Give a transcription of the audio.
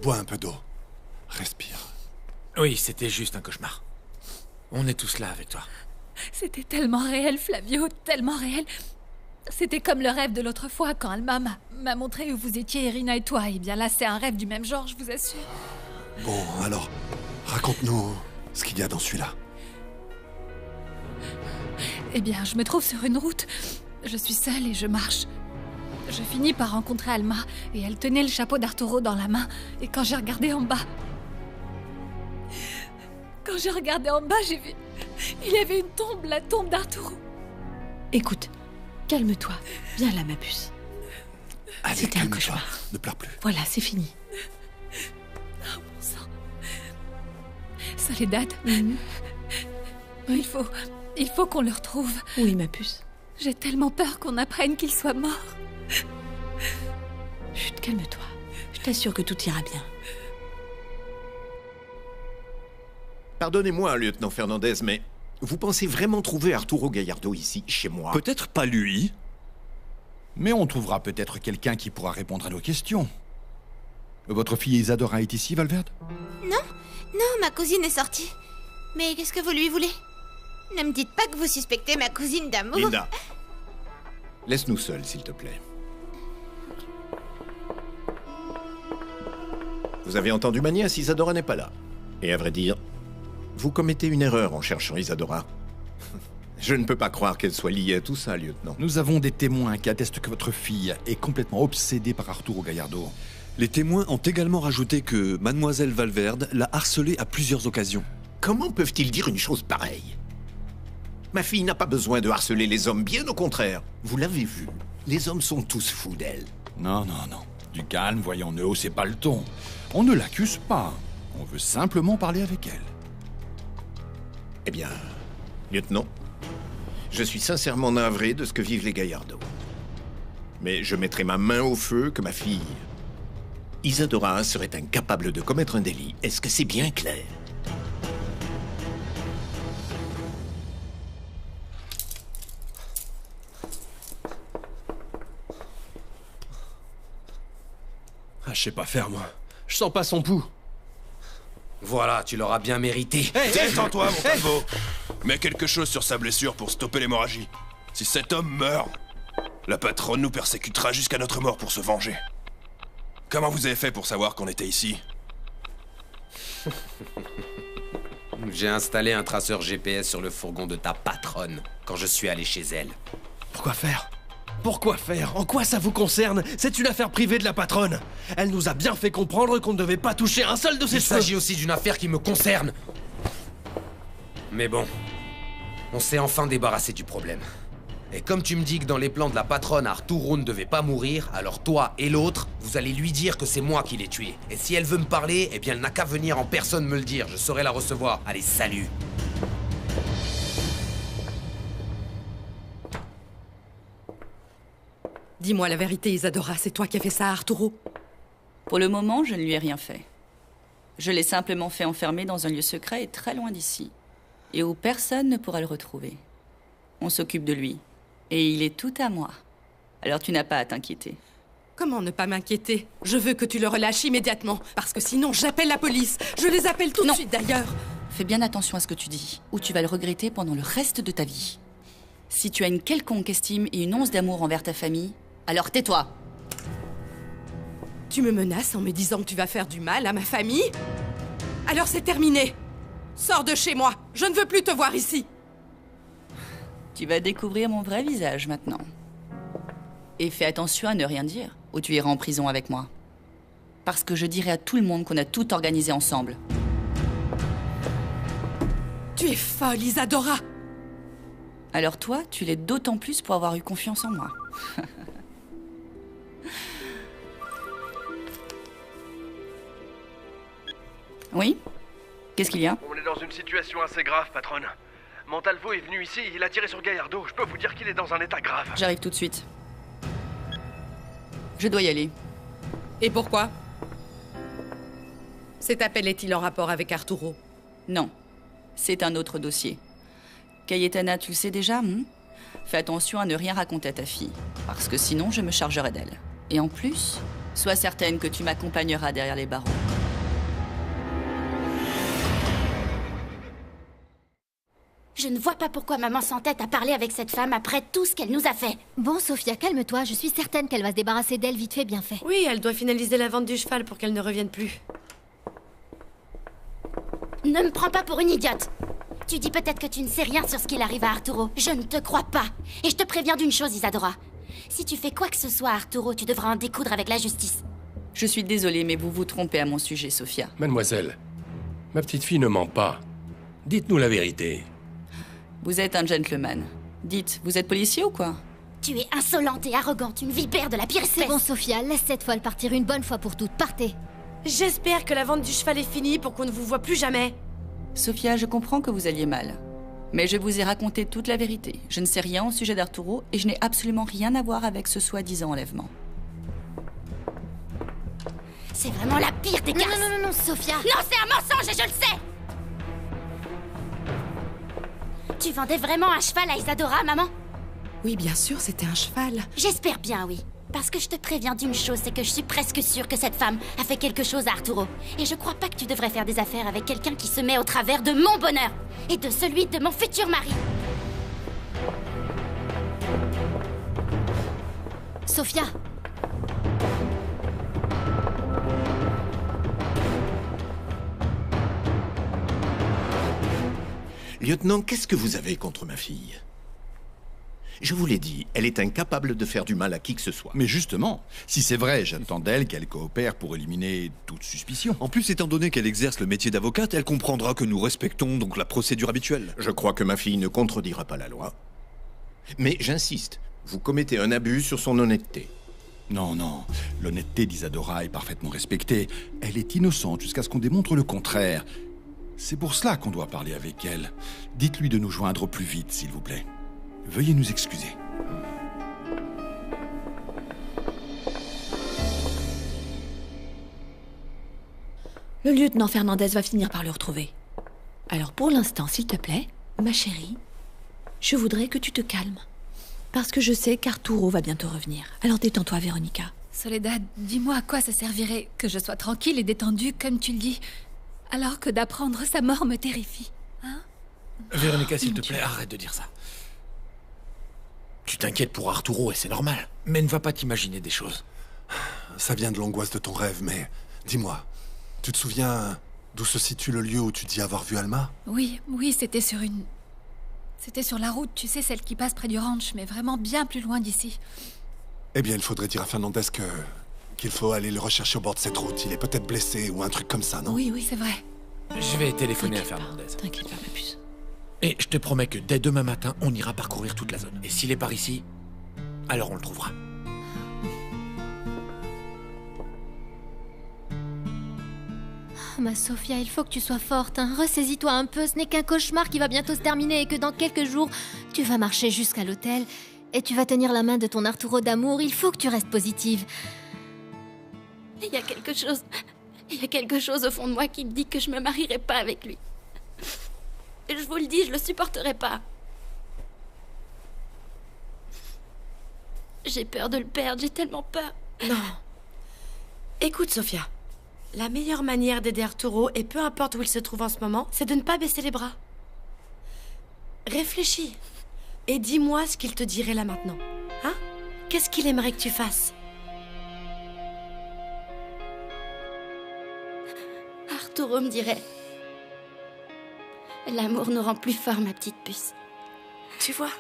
Bois un peu d'eau. Respire. Oui, c'était juste un cauchemar. On est tous là avec toi. C'était tellement réel, Flavio, tellement réel. C'était comme le rêve de l'autre fois quand Alma m'a montré où vous étiez, Irina et toi. Et bien là, c'est un rêve du même genre, je vous assure. Bon, alors, raconte-nous ce qu'il y a dans celui-là. Eh bien, je me trouve sur une route. Je suis seule et je marche. Je finis par rencontrer Alma, et elle tenait le chapeau d'Arturo dans la main. Et quand j'ai regardé en bas... Quand j'ai regardé en bas, j'ai vu... Il y avait une tombe, la tombe d'Arturo. Écoute, calme-toi. Viens là, ma puce. Allez, C'était un calme-toi. cauchemar. Ne pleure plus. Voilà, c'est fini. Oh, mon sang. Soledad, il faut qu'on le retrouve. Oui, ma puce. J'ai tellement peur qu'on apprenne qu'il soit mort. Chut, calme-toi. Je t'assure que tout ira bien. Pardonnez-moi, lieutenant Fernandez, mais vous pensez vraiment trouver Arturo Gallardo ici, chez moi? Peut-être pas lui, mais on trouvera peut-être quelqu'un qui pourra répondre à nos questions. Votre fille Isadora est ici, Valverde? Non, ma cousine est sortie. Mais qu'est-ce que vous lui voulez? Ne me dites pas que vous suspectez ma cousine d'amour. Linda, laisse-nous seuls, s'il te plaît. Vous avez entendu ma nièce, Isadora n'est pas là. Et à vrai dire, vous commettez une erreur en cherchant Isadora. Je ne peux pas croire qu'elle soit liée à tout ça, lieutenant. Nous avons des témoins qui attestent que votre fille est complètement obsédée par Arturo Gallardo. Les témoins ont également rajouté que Mademoiselle Valverde l'a harcelé à plusieurs occasions. Comment peuvent-ils dire une chose pareille? Ma fille n'a pas besoin de harceler les hommes, bien au contraire. Vous l'avez vu, les hommes sont tous fous d'elle. Non. Du calme, voyons, ne haussez pas le ton. On ne l'accuse pas. On veut simplement parler avec elle. Eh bien, lieutenant, je suis sincèrement navré de ce que vivent les Gallardo. Mais je mettrai ma main au feu que ma fille, Isadora, serait incapable de commettre un délit. Est-ce que c'est bien clair? Ah, je sais pas faire, moi. Je sens pas son pouls. Voilà, tu l'auras bien mérité. Détends-toi, mon pavot. Mets quelque chose sur sa blessure pour stopper l'hémorragie. Si cet homme meurt, la patronne nous persécutera jusqu'à notre mort pour se venger. Comment vous avez fait pour savoir qu'on était ici? J'ai installé un traceur GPS sur le fourgon de ta patronne quand je suis allé chez elle. Pourquoi faire? Pourquoi faire? En quoi ça vous concerne? C'est une affaire privée de la patronne. Elle nous a bien fait comprendre qu'on ne devait pas toucher un seul de ses Il cheveux. s'agit aussi d'une affaire qui me concerne. Mais bon, on s'est enfin débarrassé du problème. Et comme tu me dis que dans les plans de la patronne, Arturo ne devait pas mourir, alors toi et l'autre, vous allez lui dire que c'est moi qui l'ai tué. Et si elle veut me parler, eh bien elle n'a qu'à venir en personne me le dire, je saurai la recevoir. Allez, salut! Dis-moi la vérité, Isadora, c'est toi qui as fait ça à Arturo? Pour le moment, je ne lui ai rien fait. Je l'ai simplement fait enfermer dans un lieu secret et très loin d'ici. Et où personne ne pourra le retrouver. On s'occupe de lui. Et il est tout à moi. Alors tu n'as pas à t'inquiéter. Comment ne pas m'inquiéter? Je veux que tu le relâches immédiatement, parce que sinon j'appelle la police. Je les appelle tout de suite d'ailleurs. Fais bien attention à ce que tu dis, ou tu vas le regretter pendant le reste de ta vie. Si tu as une quelconque estime et une once d'amour envers ta famille, alors tais-toi. Tu me menaces en me disant que tu vas faire du mal à ma famille? Alors c'est terminé. Sors de chez moi. Je ne veux plus te voir ici. Tu vas découvrir mon vrai visage maintenant. Et fais attention à ne rien dire, ou tu iras en prison avec moi. Parce que je dirai à tout le monde qu'on a tout organisé ensemble. Tu es folle, Isadora. Alors toi, tu l'es d'autant plus pour avoir eu confiance en moi. Oui? Qu'est-ce qu'il y a? On est dans une situation assez grave, patronne. Montalvo est venu ici, il a tiré sur Gallardo. Je peux vous dire qu'il est dans un état grave. J'arrive tout de suite. Je dois y aller. Et pourquoi? Cet appel est-il en rapport avec Arturo? Non. C'est un autre dossier. Cayetana, tu le sais déjà, Fais attention à ne rien raconter à ta fille. Parce que sinon, je me chargerai d'elle. Et en plus, Sois certaine que tu m'accompagneras derrière les barreaux. Je ne vois pas pourquoi maman s'entête à parler avec cette femme après tout ce qu'elle nous a fait. Bon, Sophia, calme-toi. Je suis certaine qu'elle va se débarrasser d'elle vite fait, bien fait. Oui, elle doit finaliser la vente du cheval pour qu'elle ne revienne plus. Ne me prends pas pour une idiote. Tu dis peut-être que tu ne sais rien sur ce qu'il arrive à Arturo. Je ne te crois pas. Et je te préviens d'une chose, Isadora. Si tu fais quoi que ce soit à Arturo, tu devras en découdre avec la justice. Je suis désolée, mais vous vous trompez à mon sujet, Sophia. Mademoiselle, ma petite fille ne ment pas. Dites-nous la vérité. Vous êtes un gentleman. Dites, vous êtes policier ou quoi? Tu es insolente et arrogante, une vipère de la pire espèce. C'est bon, Sophia, laisse cette folle partir une bonne fois pour toutes. Partez. J'espère que la vente du cheval est finie pour qu'on ne vous voit plus jamais. Sophia, je comprends que vous alliez mal. Mais je vous ai raconté toute la vérité. Je ne sais rien au sujet d'Arturo et je n'ai absolument rien à voir avec ce soi-disant enlèvement. C'est vraiment la pire des garces. Non, Sophia. Non, c'est un mensonge et je le sais. Tu vendais vraiment un cheval à Isadora, maman? Oui, bien sûr, c'était un cheval. J'espère bien, oui. Parce que je te préviens d'une chose, c'est que je suis presque sûre que cette femme a fait quelque chose à Arturo. Et je crois pas que tu devrais faire des affaires avec quelqu'un qui se met au travers de mon bonheur et de celui de mon futur mari. Sophia. Lieutenant, qu'est-ce que vous avez contre ma fille? Je vous l'ai dit, elle est incapable de faire du mal à qui que ce soit. Mais justement, si c'est vrai, j'attends d'elle qu'elle coopère pour éliminer toute suspicion. En plus, étant donné qu'elle exerce le métier d'avocate, elle comprendra que nous respectons donc la procédure habituelle. Je crois que ma fille ne contredira pas la loi. Mais j'insiste, vous commettez un abus sur son honnêteté. Non, l'honnêteté d'Isadora est parfaitement respectée. Elle est innocente jusqu'à ce qu'on démontre le contraire. C'est pour cela qu'on doit parler avec elle. Dites-lui de nous joindre au plus vite, s'il vous plaît. Veuillez nous excuser. Le lieutenant Fernandez va finir par le retrouver. Alors pour l'instant, s'il te plaît, ma chérie, je voudrais que tu te calmes. Parce que je sais qu'Arturo va bientôt revenir. Alors détends-toi, Véronica. Soledad, dis-moi à quoi ça servirait que je sois tranquille et détendue, comme tu le dis, alors que d'apprendre sa mort me terrifie, hein? Véronica, s'il te plaît, arrête de dire ça. Tu t'inquiètes pour Arturo et c'est normal. Mais ne va pas t'imaginer des choses. Ça vient de l'angoisse de ton rêve, mais dis-moi, tu te souviens d'où se situe le lieu où tu dis avoir vu Alma? Oui, c'était sur une... C'était sur la route, tu sais, celle qui passe près du ranch, mais vraiment bien plus loin d'ici. Eh bien, il faudrait dire à Fernandez qu'il faut aller le rechercher au bord de cette route. Il est peut-être blessé ou un truc comme ça, non? Oui, c'est vrai. Je vais téléphoner à Fernandez. T'inquiète pas, ma puce. Et je te promets que dès demain matin, on ira parcourir toute la zone. Et s'il est par ici, alors on le trouvera. Ma Sophia, il faut que tu sois forte, hein. Ressaisis-toi un peu, ce n'est qu'un cauchemar qui va bientôt se terminer et que dans quelques jours, tu vas marcher jusqu'à l'hôtel et tu vas tenir la main de ton Arturo d'amour. Il faut que tu restes positive. Il y a quelque chose au fond de moi qui me dit que je me marierai pas avec lui. Et je vous le dis, je le supporterai pas. J'ai peur de le perdre, j'ai tellement peur. Non. Écoute, Sophia. La meilleure manière d'aider Arturo, et peu importe où il se trouve en ce moment, c'est de ne pas baisser les bras. Réfléchis. Et dis-moi ce qu'il te dirait là maintenant. Hein? Qu'est-ce qu'il aimerait que tu fasses? Arturo me dirait... L'amour nous rend plus forts, ma petite puce. Tu vois?